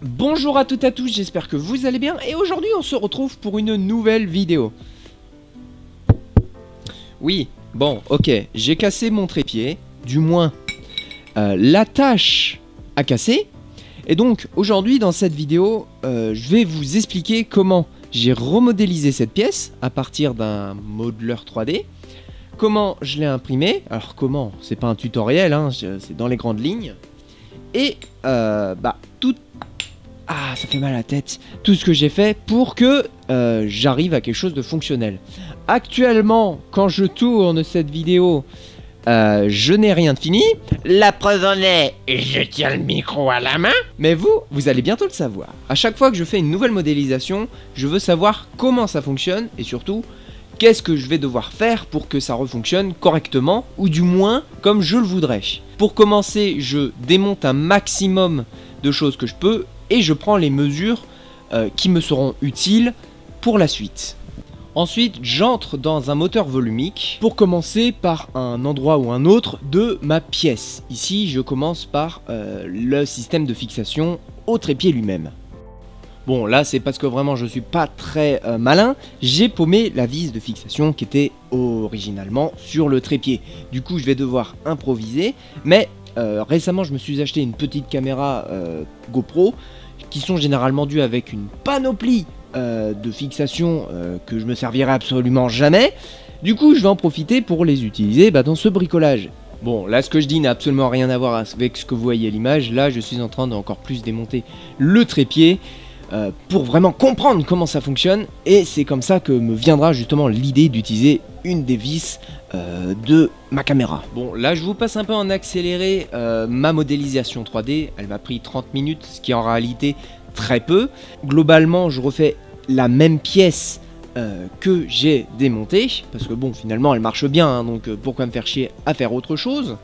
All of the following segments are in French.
Bonjour à toutes et à tous, j'espère que vous allez bien et aujourd'hui on se retrouve pour une nouvelle vidéo. Oui, bon, ok, j'ai cassé mon trépied, du moins l'attache a cassé. Et donc aujourd'hui dans cette vidéo, je vais vous expliquer comment j'ai remodélisé cette pièce à partir d'un modeler 3D. Comment je l'ai imprimé, alors comment, c'est pas un tutoriel, hein, c'est dans les grandes lignes. Et tout... Ah, ça fait mal à la tête. Tout ce que j'ai fait pour que j'arrive à quelque chose de fonctionnel. Actuellement, quand je tourne cette vidéo, je n'ai rien de fini. La preuve en est, je tiens le micro à la main. Mais vous allez bientôt le savoir. À chaque fois que je fais une nouvelle modélisation, je veux savoir comment ça fonctionne et surtout, qu'est-ce que je vais devoir faire pour que ça refonctionne correctement ou du moins comme je le voudrais. Pour commencer, je démonte un maximum de choses que je peux et je prends les mesures qui me seront utiles pour la suite. Ensuite, j'entre dans un moteur volumique pour commencer par un endroit ou un autre de ma pièce. Ici, je commence par le système de fixation au trépied lui-même. Bon, là, c'est parce que vraiment je suis pas très malin. J'ai paumé la vis de fixation qui était originalement sur le trépied. Du coup, je vais devoir improviser. Mais récemment, je me suis acheté une petite caméra GoPro qui sont généralement dues avec une panoplie de fixation que je me servirai absolument jamais. Du coup, je vais en profiter pour les utiliser dans ce bricolage. Bon, là, ce que je dis n'a absolument rien à voir avec ce que vous voyez à l'image. Là, je suis en train d'encore plus démonter le trépied pour vraiment comprendre comment ça fonctionne. Et c'est comme ça que me viendra justement l'idée d'utiliser une des vis de ma caméra. Bon, là, je vous passe un peu en accéléré ma modélisation 3D. Elle m'a pris 30 minutes, ce qui est en réalité très peu. Globalement, je refais la même pièce que j'ai démontée. Parce que bon, finalement, elle marche bien. Hein, donc pourquoi me faire chier à faire autre chose?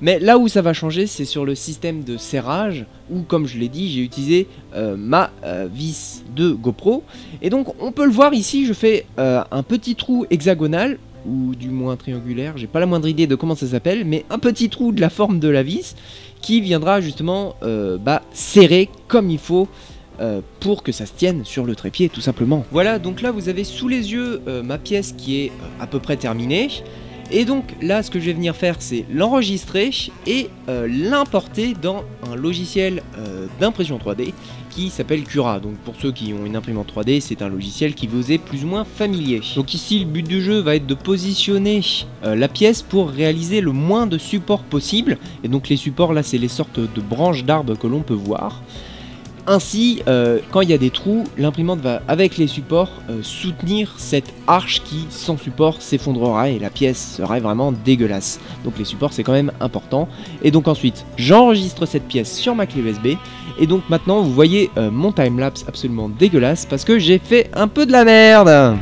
Mais là où ça va changer, c'est sur le système de serrage, où comme je l'ai dit, j'ai utilisé ma vis de GoPro. Et donc on peut le voir ici, je fais un petit trou hexagonal, ou du moins triangulaire, j'ai pas la moindre idée de comment ça s'appelle, mais un petit trou de la forme de la vis, qui viendra justement serrer comme il faut, pour que ça se tienne sur le trépied tout simplement. Voilà, donc là vous avez sous les yeux ma pièce qui est à peu près terminée. Et donc là, ce que je vais venir faire, c'est l'enregistrer et l'importer dans un logiciel d'impression 3D qui s'appelle Cura. Donc pour ceux qui ont une imprimante 3D, c'est un logiciel qui vous est plus ou moins familier. Donc ici, le but du jeu va être de positionner la pièce pour réaliser le moins de supports possible. Et donc les supports, là, c'est les sortes de branches d'arbres que l'on peut voir. Ainsi, quand il y a des trous, l'imprimante va, avec les supports, soutenir cette arche qui, sans support, s'effondrera et la pièce serait vraiment dégueulasse. Donc les supports, c'est quand même important. Et donc ensuite, j'enregistre cette pièce sur ma clé USB. Et donc maintenant, vous voyez mon timelapse absolument dégueulasse parce que j'ai fait un peu de la merde.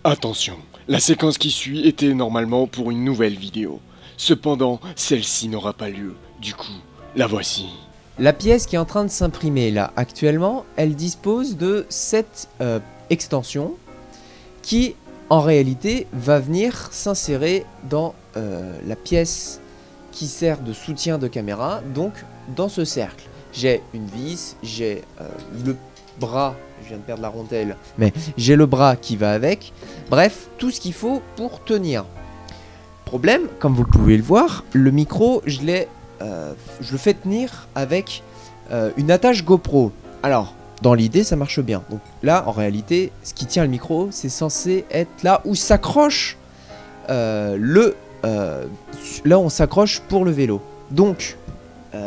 Attention, la séquence qui suit était normalement pour une nouvelle vidéo. Cependant, celle-ci n'aura pas lieu. Du coup, la voici. La pièce qui est en train de s'imprimer là actuellement, elle dispose de cette extension qui en réalité va venir s'insérer dans la pièce qui sert de soutien de caméra, donc dans ce cercle. J'ai une vis, j'ai le bras, je viens de perdre la rondelle, mais j'ai le bras qui va avec, bref, tout ce qu'il faut pour tenir. Problème, comme vous pouvez le voir, le micro, je le fais tenir avec une attache GoPro. Alors, dans l'idée, ça marche bien. Donc là, en réalité, ce qui tient le micro, c'est censé être là où s'accroche là où on s'accroche pour le vélo. Donc,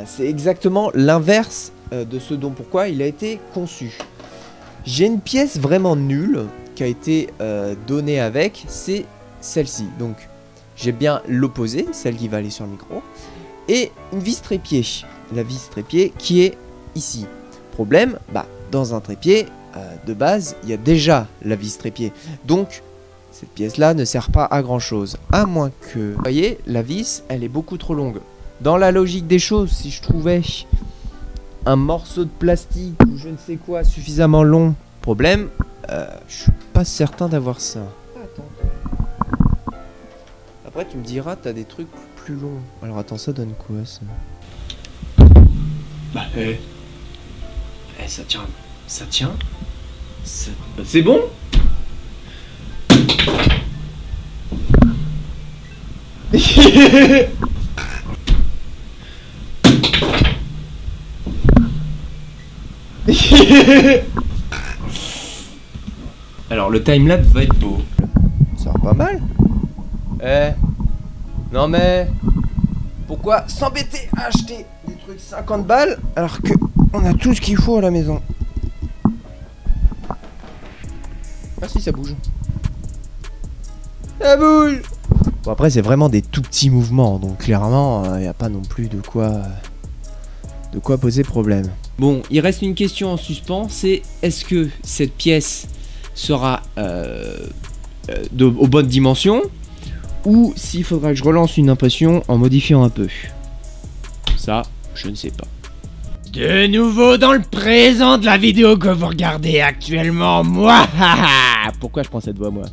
c'est exactement l'inverse de ce dont pourquoi il a été conçu. J'ai une pièce vraiment nulle qui a été donnée avec, c'est celle-ci. Donc j'ai bien l'opposé, celle qui va aller sur le micro, et une vis trépied. La vis trépied qui est ici. Problème, dans un trépied, de base, il y a déjà la vis trépied. Donc Cette pièce-là ne sert pas à grand-chose, à moins que... Vous voyez, la vis, elle est beaucoup trop longue. Dans la logique des choses, si je trouvais un morceau de plastique ou je ne sais quoi suffisamment long, problème, je suis pas certain d'avoir ça. Attends. Après, tu me diras, t'as des trucs plus longs. Alors attends, ça donne quoi, ça? Bah, ça tient. Ça tient. Bah, c'est bon. Alors le timelapse va être beau. Ça va pas mal. Non mais pourquoi s'embêter à acheter des trucs 50 balles alors que on a tout ce qu'il faut à la maison. Ah si, ça bouge. Ça bouge. Bon après c'est vraiment des tout petits mouvements, donc clairement il n'y a pas non plus de quoi poser problème. Bon, il reste une question en suspens, c'est est-ce que cette pièce sera aux bonnes dimensions ou s'il faudra que je relance une impression en modifiant un peu. Ça, je ne sais pas. De nouveau dans le présent de la vidéo que vous regardez actuellement, moi. Pourquoi je prends cette voix, moi?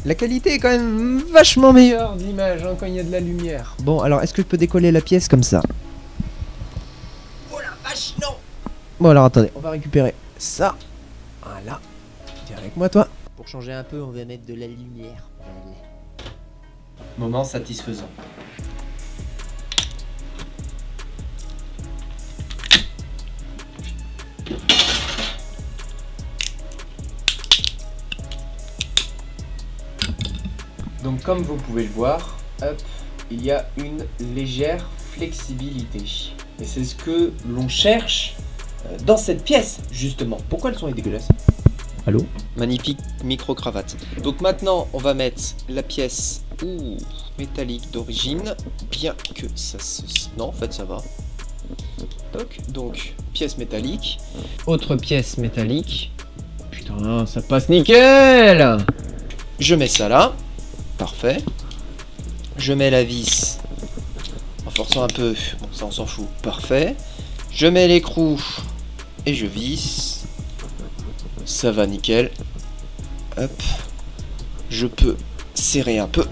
La qualité est quand même vachement meilleure d'image hein, quand il y a de la lumière. Bon, alors est-ce que je peux décoller la pièce comme ça? Oh la vache, non! Bon, alors attendez, on va récupérer ça. Voilà. Viens avec moi, toi. Pour changer un peu, on va mettre de la lumière. Moment satisfaisant. Donc comme vous pouvez le voir, hop, il y a une légère flexibilité. Et c'est ce que l'on cherche dans cette pièce, justement. Pourquoi le son est dégueulasse? Allô? Magnifique micro-cravate. Donc maintenant, on va mettre la pièce métallique d'origine, bien que ça se... Non, en fait, ça va. Donc, pièce métallique. Autre pièce métallique. Putain, ça passe nickel! Je mets ça là. Parfait. Je mets la vis en forçant un peu. Bon, ça on s'en fout. Parfait. Je mets l'écrou et je visse. Ça va nickel. Hop. Je peux serrer un peu.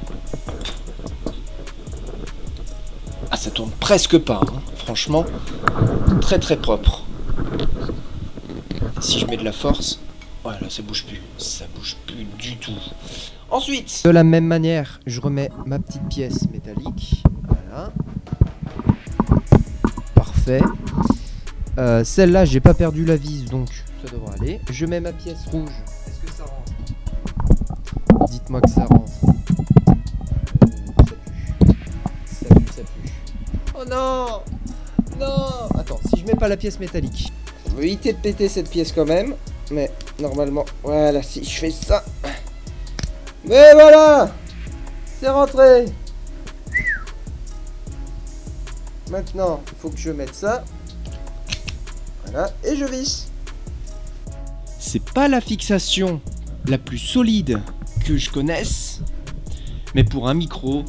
Ah, ça tourne presque pas. Hein. Franchement, très très propre. Si je mets de la force, voilà, ça bouge plus. Ça bouge plus du tout. Ensuite, de la même manière, je remets ma petite pièce métallique. Voilà. Parfait. Celle-là, j'ai pas perdu la vis, donc ça devrait aller. Je mets ma pièce rouge. Est-ce que ça rentre? Dites-moi que ça rentre. Ça pue, ça pue. Oh non! Non! Attends, si je mets pas la pièce métallique. Je vais éviter de péter cette pièce quand même. Mais normalement, voilà, si je fais ça... Mais voilà! C'est rentré! Maintenant, il faut que je mette ça. Voilà, et je visse. C'est pas la fixation la plus solide que je connaisse, mais pour un micro,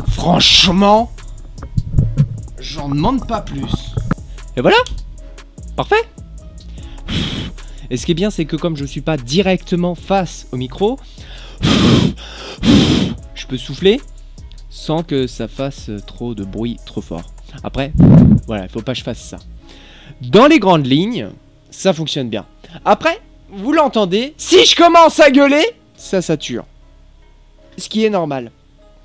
franchement, j'en demande pas plus. Et voilà! Parfait! Et ce qui est bien, c'est que comme je suis pas directement face au micro, je peux souffler sans que ça fasse trop de bruit trop fort. Après, voilà, il faut pas que je fasse ça. Dans les grandes lignes, ça fonctionne bien. Après, vous l'entendez, si je commence à gueuler, ça sature. Ce qui est normal.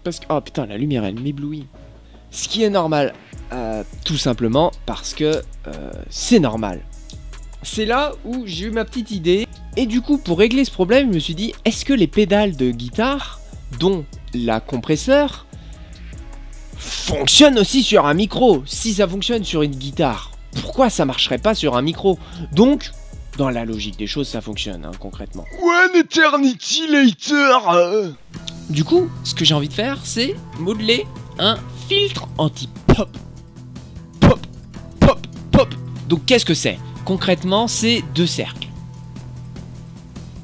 Parce que... Oh putain, la lumière, elle m'éblouit. Ce qui est normal, tout simplement parce que c'est normal. C'est là où j'ai eu ma petite idée. Et du coup, pour régler ce problème, je me suis dit, est-ce que les pédales de guitare, dont la compresseur, fonctionnent aussi sur un micro? Si ça fonctionne sur une guitare, pourquoi ça marcherait pas sur un micro? Donc, dans la logique des choses, ça fonctionne, hein, concrètement. One Eternity Later. Du coup, ce que j'ai envie de faire, c'est modeler un filtre anti-pop. Pop, pop, pop. Donc, qu'est-ce que c'est? Concrètement, c'est deux cercles.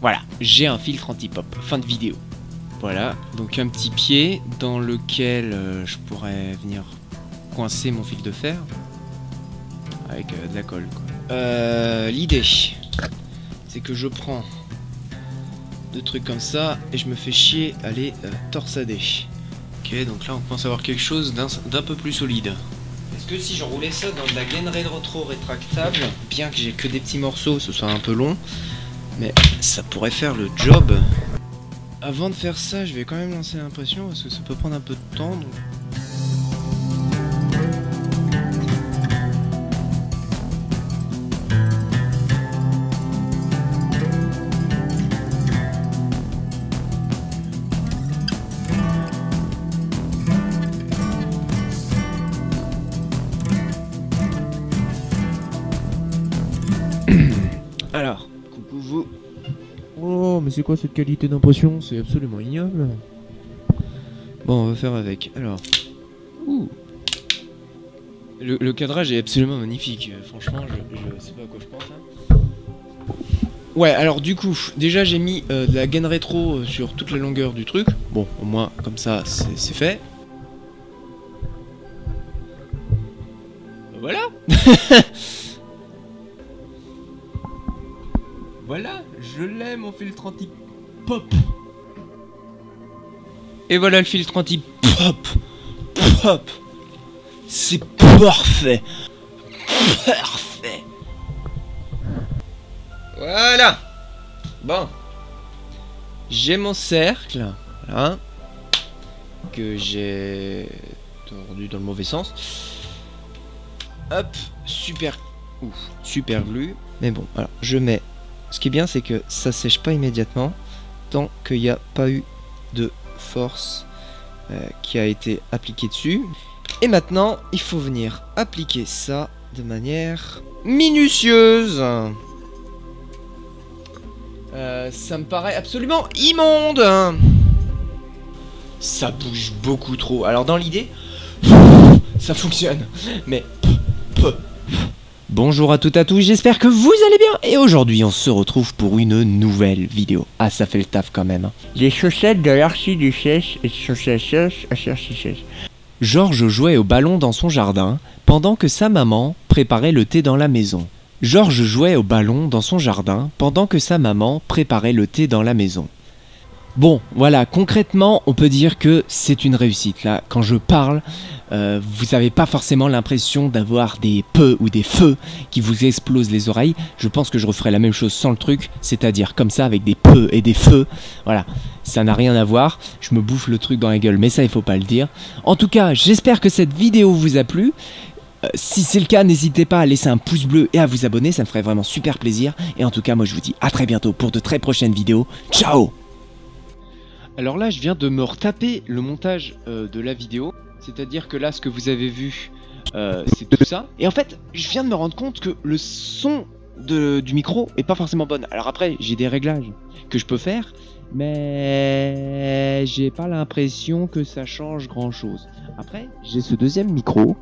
Voilà, j'ai un filtre anti-pop. Fin de vidéo. Voilà, donc un petit pied dans lequel je pourrais venir coincer mon fil de fer. Avec de la colle, quoi. L'idée, c'est que je prends deux trucs comme ça et je me fais chier à les torsader. Ok, donc là on commence à avoir quelque chose d'un peu plus solide. Est-ce que si j'enroulais ça dans de la gaine rétro rétractable, bien que j'ai que des petits morceaux, ce soit un peu long, mais ça pourrait faire le job. Avant de faire ça, je vais quand même lancer l'impression parce que ça peut prendre un peu de temps. Donc... Alors, coucou vous. Oh, mais c'est quoi cette qualité d'impression? C'est absolument ignoble. Bon, on va faire avec. Alors, ouh. Le cadrage est absolument magnifique. Franchement, je sais pas à quoi je pense. Hein. Ouais, alors du coup, déjà j'ai mis de la gaine rétro sur toute la longueur du truc. Bon, au moins, comme ça, c'est fait. Voilà. Voilà, je l'ai mon filtre anti-pop. Et voilà le filtre anti-pop. Pop. C'est parfait. Parfait. Voilà. Bon. J'ai mon cercle. Voilà. Que j'ai tordu dans le mauvais sens. Hop. Super. Ouf. Super glue. Mais bon, alors je mets... Ce qui est bien, c'est que ça sèche pas immédiatement tant qu'il n'y a pas eu de force qui a été appliquée dessus. Et maintenant, il faut venir appliquer ça de manière minutieuse. Ça me paraît absolument immonde. Ça bouge beaucoup trop. Alors dans l'idée, ça fonctionne. Mais... Bonjour à toutes et à tous, j'espère que vous allez bien. Et aujourd'hui on se retrouve pour une nouvelle vidéo. Ah, ça fait le taf quand même. Les chaussettes de l'archiduchesse et chaussettes à chercher. Georges jouait au ballon dans son jardin pendant que sa maman préparait le thé dans la maison. Georges jouait au ballon dans son jardin pendant que sa maman préparait le thé dans la maison. Bon, voilà, concrètement, on peut dire que c'est une réussite. Là, quand je parle, vous n'avez pas forcément l'impression d'avoir des peu ou des feux qui vous explosent les oreilles. Je pense que je referai la même chose sans le truc, c'est-à-dire comme ça, avec des peu et des feux. Voilà, ça n'a rien à voir. Je me bouffe le truc dans la gueule, mais ça, il faut pas le dire. En tout cas, j'espère que cette vidéo vous a plu. Si c'est le cas, n'hésitez pas à laisser un pouce bleu et à vous abonner, ça me ferait vraiment super plaisir. Et en tout cas, moi, je vous dis à très bientôt pour de très prochaines vidéos. Ciao! Alors là, je viens de me retaper le montage de la vidéo. C'est-à-dire que là, ce que vous avez vu, c'est tout ça. Et en fait, je viens de me rendre compte que le son du micro est pas forcément bon. Alors après, j'ai des réglages que je peux faire, mais j'ai pas l'impression que ça change grand-chose. Après, j'ai ce deuxième micro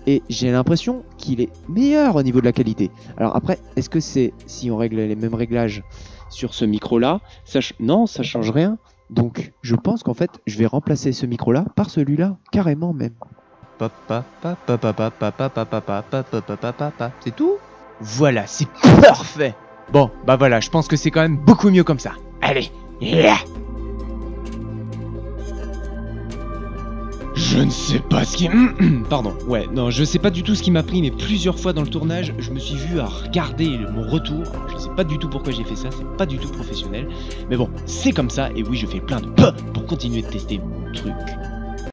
et j'ai l'impression qu'il est meilleur au niveau de la qualité. Alors après, est-ce que c'est si on règle les mêmes réglages sur ce micro-là, non, ça change rien. Donc, je pense qu'en fait, je vais remplacer ce micro-là par celui-là, carrément même. C'est tout? Voilà, c'est parfait. Bon, bah voilà, je pense que c'est quand même beaucoup mieux comme ça. Allez, yeah. Je ne sais pas ce qui... Pardon, ouais, non, je sais pas du tout ce qui m'a pris, mais plusieurs fois dans le tournage, je me suis vu à regarder mon retour. Alors, je sais pas du tout pourquoi j'ai fait ça, c'est pas du tout professionnel. Mais bon, c'est comme ça, et oui, je fais plein de pour continuer de tester mon truc.